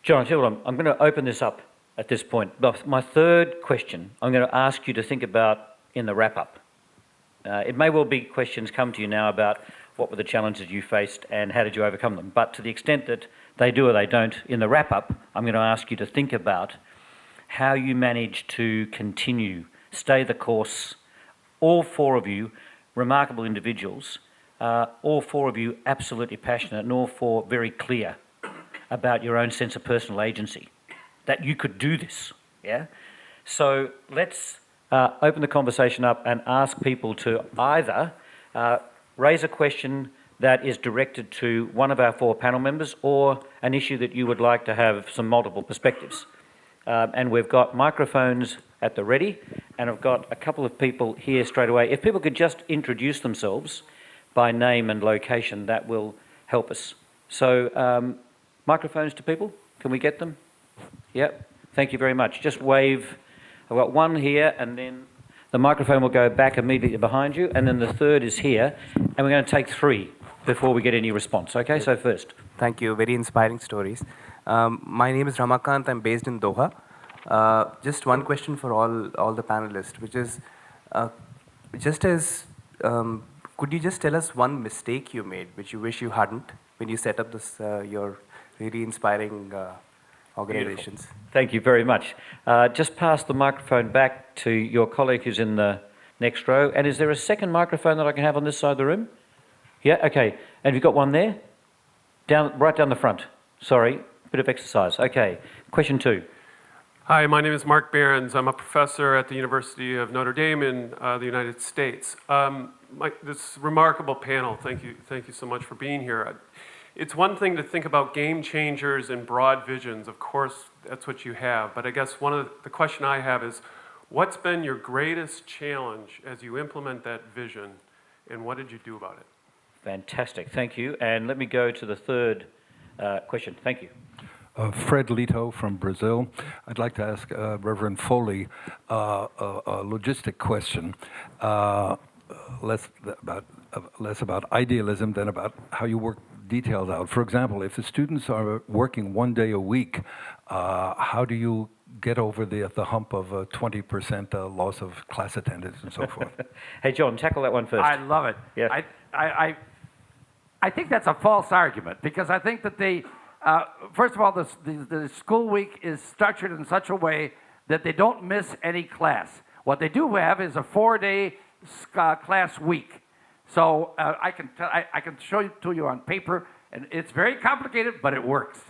John, I tell you what, I'm going to open this up at this point. But my third question, I'm going to ask you to think about in the wrap-up. It may well be questions come to you now about what were the challenges you faced and how did you overcome them. But to the extent that they do or they don't, in the wrap-up, I'm going to ask you to think about how you managed to continue, stay the course. All four of you, remarkable individuals, all four of you absolutely passionate and all four very clear about your own sense of personal agency, that you could do this, yeah? So let's open the conversation up and ask people to either raise a question that is directed to one of our four panel members or an issue that you would like to have some multiple perspectives. And we've got microphones at the ready, and I've got a couple of people here straight away. If people could just introduce themselves by name and location, that will help us. So microphones to people, can we get them? Yep, thank you very much. Just wave. I've got one here, and then the microphone will go back immediately behind you, and then the third is here, and we're going to take three before we get any response. Okay, so first. Thank you, very inspiring stories. My name is Ramakant, I'm based in Doha. Just one question for all the panelists, which is, could you just tell us one mistake you made, which you wish you hadn't, when you set up this, your really inspiring organizations? Beautiful. Thank you very much. Just pass the microphone back to your colleague who's in the next row. And is there a second microphone that I can have on this side of the room? Yeah, okay. And have you got one there? Right down the front. Sorry, bit of exercise. Okay, question two. Hi, my name is Mark Behrens. I'm a professor at the University of Notre Dame in the United States. This remarkable panel, thank you so much for being here. It's one thing to think about game changers and broad visions. Of course, that's what you have. But I guess one of the question I have is, what's been your greatest challenge as you implement that vision, and what did you do about it? Fantastic, thank you. And let me go to the third question. Thank you. Fred Lito from Brazil. I'd like to ask Reverend Foley a logistic question, less about idealism than about how you work details out. For example, if the students are working 1 day a week, how do you get over the hump of 20% loss of class attendance and so forth? Hey, John, tackle that one first. I love it. Yeah. I think that's a false argument, because I think that first of all, the school week is structured in such a way that they don't miss any class. What they do have is a 4-day class week. So I can show it to you on paper, and it's very complicated, but it works.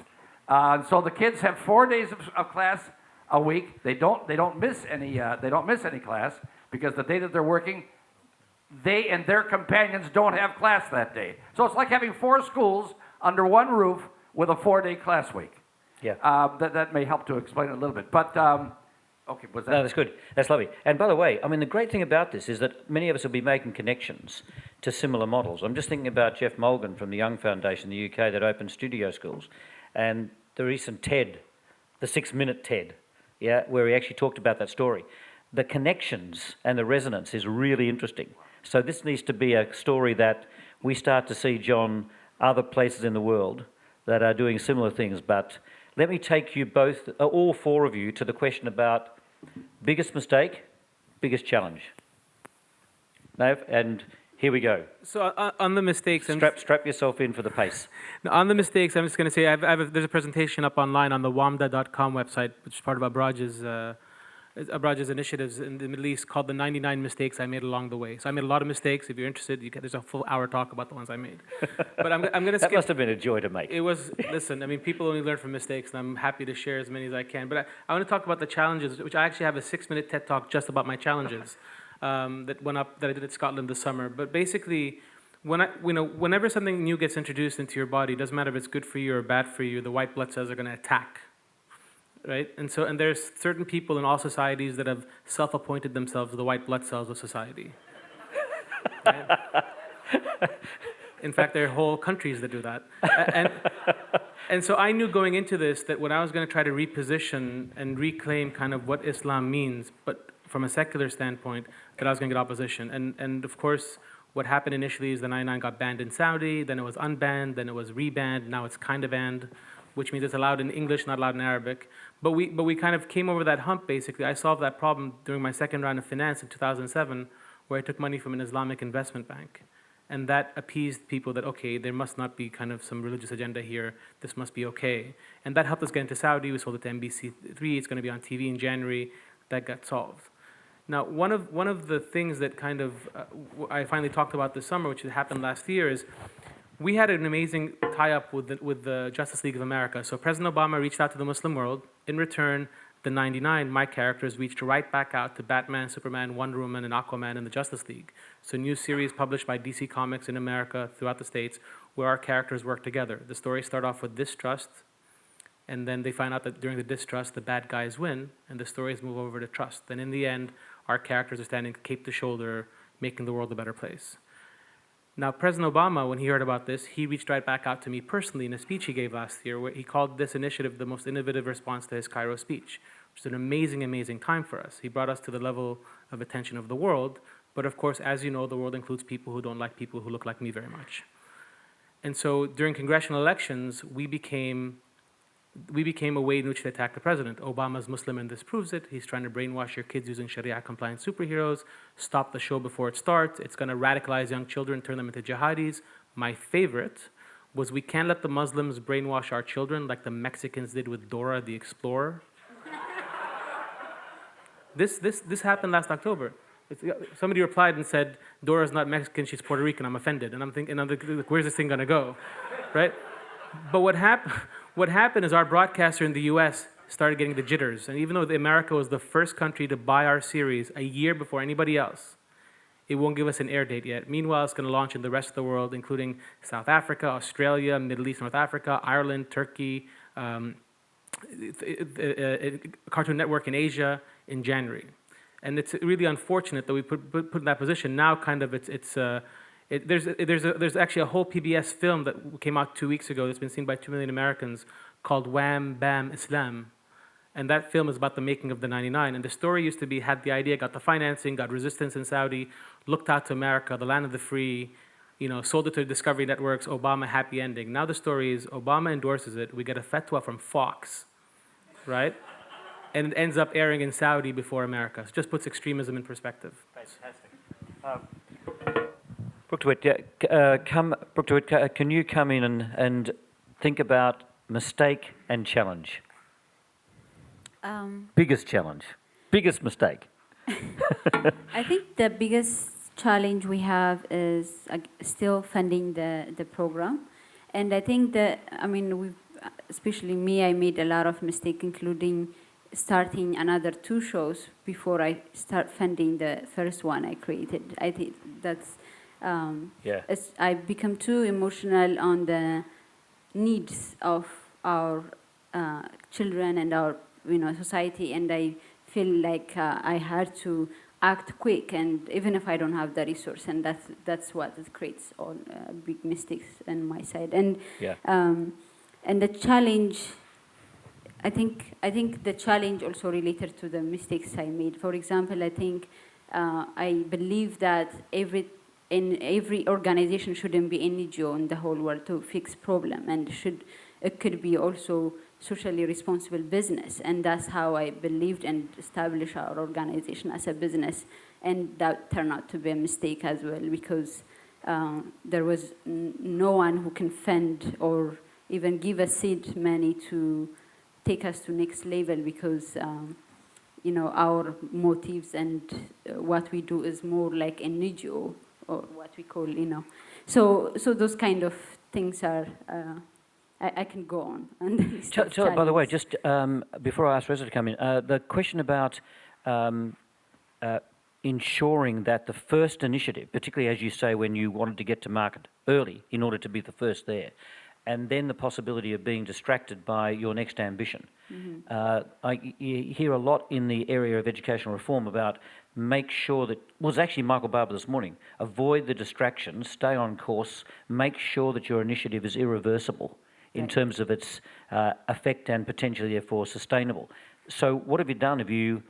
So the kids have 4 days of class a week. They don't miss any class, because the day that they're working, they and their companions don't have class that day. So it's like having 4 schools under one roof with a 4-day class week. Yeah. That may help to explain it a little bit. But, okay, was that? No, that's good. That's lovely. And by the way, I mean, the great thing about this is that many of us will be making connections to similar models. I'm just thinking about Jeff Mulgan from the Young Foundation in the UK that opened studio schools, and the recent TED, the 6-minute TED, yeah, where he actually talked about that story. The connections and the resonance is really interesting. So this needs to be a story that we start to see, John, other places in the world that are doing similar things. But let me take you both, all four of you, to the question about biggest mistake, biggest challenge. Naif, and here we go. So on the mistakes... Strap yourself in for the pace. On the mistakes, I'm just going to say, there's a presentation up online on the WAMDA.com website, which is part of Abraj's initiatives in the Middle East, called the 99 Mistakes I Made Along the Way. So I made a lot of mistakes. If you're interested, there's a full hour talk about the ones I made. But I'm going to skip. That must have been a joy to make. It was, listen, I mean, people only learn from mistakes, and I'm happy to share as many as I can. But I want to talk about the challenges, which I actually have a 6-minute TED Talk just about my challenges that I did at Scotland this summer. But basically, whenever something new gets introduced into your body, it doesn't matter if it's good for you or bad for you, the white blood cells are going to attack. Right? And there's certain people in all societies that have self-appointed themselves the white blood cells of society. Right? In fact, there are whole countries that do that. And so I knew going into this that when I was going to try to reposition and reclaim kind of what Islam means, but from a secular standpoint, that I was going to get opposition. And of course, what happened initially is the 99 got banned in Saudi, then it was unbanned, then it was rebanned, now it's kind of banned. which means it's allowed in English, not allowed in Arabic. But we kind of came over that hump, basically. I solved that problem during my second round of finance in 2007, where I took money from an Islamic investment bank. And that appeased people that, okay, there must not be kind of some religious agenda here. This must be okay. And that helped us get into Saudi. We sold it to NBC3. It's going to be on TV in January. That got solved. Now, one of the things that kind of I finally talked about this summer, which happened last year, is we had an amazing tie-up with the Justice League of America. So President Obama reached out to the Muslim world. In return, the 99, my characters, reached right back out to Batman, Superman, Wonder Woman, and Aquaman in the Justice League. So a new series published by DC Comics in America, throughout the States, where our characters work together. The stories start off with distrust, and then they find out that during the distrust, the bad guys win, and the stories move over to trust. And in the end, our characters are standing cape to shoulder, making the world a better place. Now, President Obama, when he heard about this, he reached right back out to me personally in a speech he gave last year, where he called this initiative the most innovative response to his Cairo speech, which is an amazing, amazing time for us. He brought us to the level of attention of the world, but of course, as you know, the world includes people who don't like people who look like me very much. And so during congressional elections, we became a way in which to attack the president. Obama's Muslim, and this proves it. He's trying to brainwash your kids using Sharia-compliant superheroes, stop the show before it starts. It's going to radicalize young children, turn them into jihadis. My favorite was, we can't let the Muslims brainwash our children like the Mexicans did with Dora the Explorer. This happened last October. Somebody replied and said, Dora's not Mexican, she's Puerto Rican. I'm offended. And I'm thinking, where's this thing going to go, right? But what happened is our broadcaster in the US started getting the jitters. And even though America was the first country to buy our series a year before anybody else, it won't give us an air date yet. Meanwhile, it's going to launch in the rest of the world, including South Africa, Australia, Middle East, North Africa, Ireland, Turkey, Cartoon Network in Asia in January. And it's really unfortunate that we put in that position. Now, kind of, there's actually a whole PBS film that came out 2 weeks ago that's been seen by 2 million Americans called Wham! Bam! Islam. And that film is about the making of the 99. And the story used to be, had the idea, got the financing, got resistance in Saudi, looked out to America, the land of the free, sold it to Discovery Networks, Obama, happy ending. Now the story is, Obama endorses it, we get a fatwa from Fox, right? And it ends up airing in Saudi before America. It just puts extremism in perspective. Fantastic. Brooke DeWitt, can you come in and think about mistake and challenge? Biggest challenge, biggest mistake. I think the biggest challenge we have is still funding the program. And I think that, especially me, I made a lot of mistakes, including starting another 2 shows before I start funding the first one I created. I think that's, I become too emotional on the needs of our children and our society, and I feel like I had to act quick, and even if I don't have the resource, and that's what it creates all big mistakes on my side. And and the challenge, I think the challenge also related to the mistakes I made. For example, I think I believe that every organization shouldn't be NGO in the whole world to fix problem, and it could be also socially responsible business, and that's how I believed and established our organization as a business, and that turned out to be a mistake as well, because there was no one who can fund or even give us seed money to take us to next level, because our motives and what we do is more like an NGO, or what we call, so those kind of things are. I can go on. By the way, just before I ask Reza to come in, the question about ensuring that the first initiative, particularly as you say when you wanted to get to market early in order to be the first there, and then the possibility of being distracted by your next ambition. Mm-hmm. You hear a lot in the area of educational reform about make sure that, well, it was actually Michael Barber this morning, avoid the distractions, stay on course, make sure that your initiative is irreversible in terms of its effect and potentially therefore sustainable. So what have you done? Have you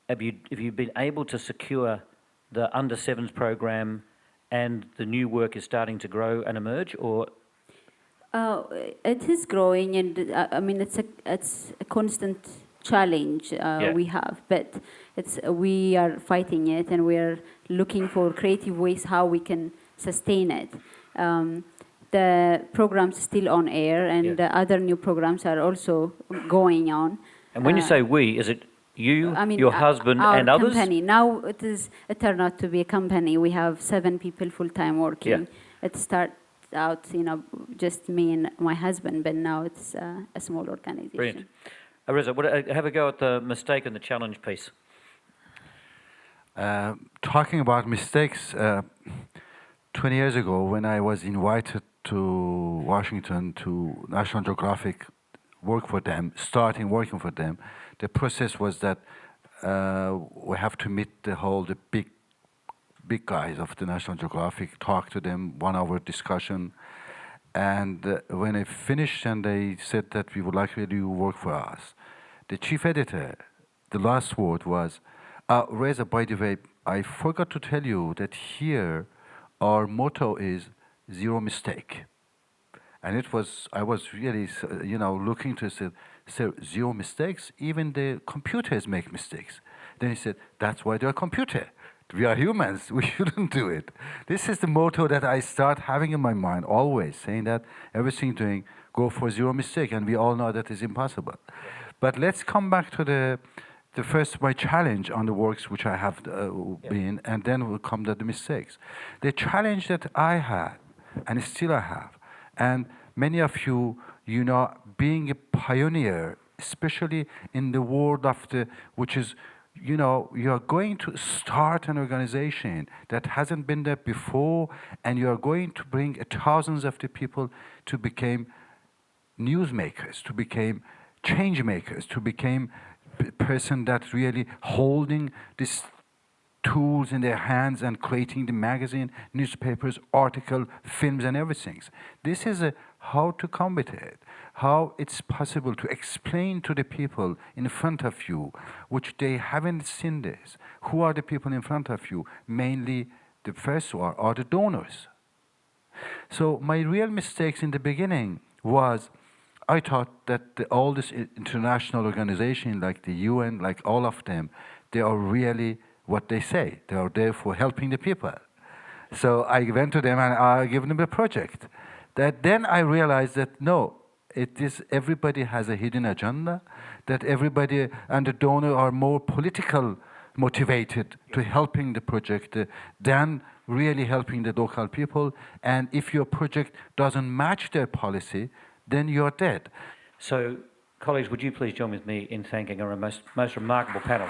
been able to secure the under 7s program, and the new work is starting to grow and emerge, or? It is growing, and I mean it's a constant challenge we have, but we are fighting it, and we are looking for creative ways how we can sustain it. The program's still on air, and the other new programs are also going on. And when you say we, is it you, I mean, your husband, our and others? company. Now it turned out to be a company. We have 7 people full-time working. Yeah. It started out, just me and my husband, but now it's a small organization. Brilliant. Reza, have a go at the mistake and the challenge piece. Talking about mistakes, 20 years ago when I was invited to Washington to National Geographic work for them, starting working for them, the process was that we have to meet the big guys of the National Geographic, talk to them, 1 hour discussion. And when I finished and they said that we would like you to work for us, the chief editor, the last word was, Reza, by the way, I forgot to tell you that here our motto is zero mistake. And I was really, looking to say, sir, zero mistakes? Even the computers make mistakes. Then he said, that's why they're a computer. We are humans, we shouldn't do it. This is the motto that I start having in my mind always, saying that everything doing, go for zero mistake, and we all know that is impossible. But let's come back to the first, my challenge on the works which I have been, and then will come to the mistakes. The challenge that I had, and still I have, and many of you, being a pioneer, especially in the world of which is, you are going to start an organization that hasn't been there before, and you are going to bring thousands of the people to become newsmakers, to become change makers, to become person that really holding these tools in their hands and creating the magazine, newspapers, article, films, and everything. This is how to combat it, how it's possible to explain to the people in front of you, which they haven't seen this. Who are the people in front of you? Mainly the first one are the donors. So my real mistakes in the beginning was I thought that all this international organization like the UN, like all of them, they are really what they say. They are there for helping the people. So I went to them and I gave them a project. Then I realized that no, it is everybody has a hidden agenda, that everybody and the donor are more political motivated to helping the project than really helping the local people. And if your project doesn't match their policy, then you're dead. So, colleagues, would you please join with me in thanking our most remarkable panel?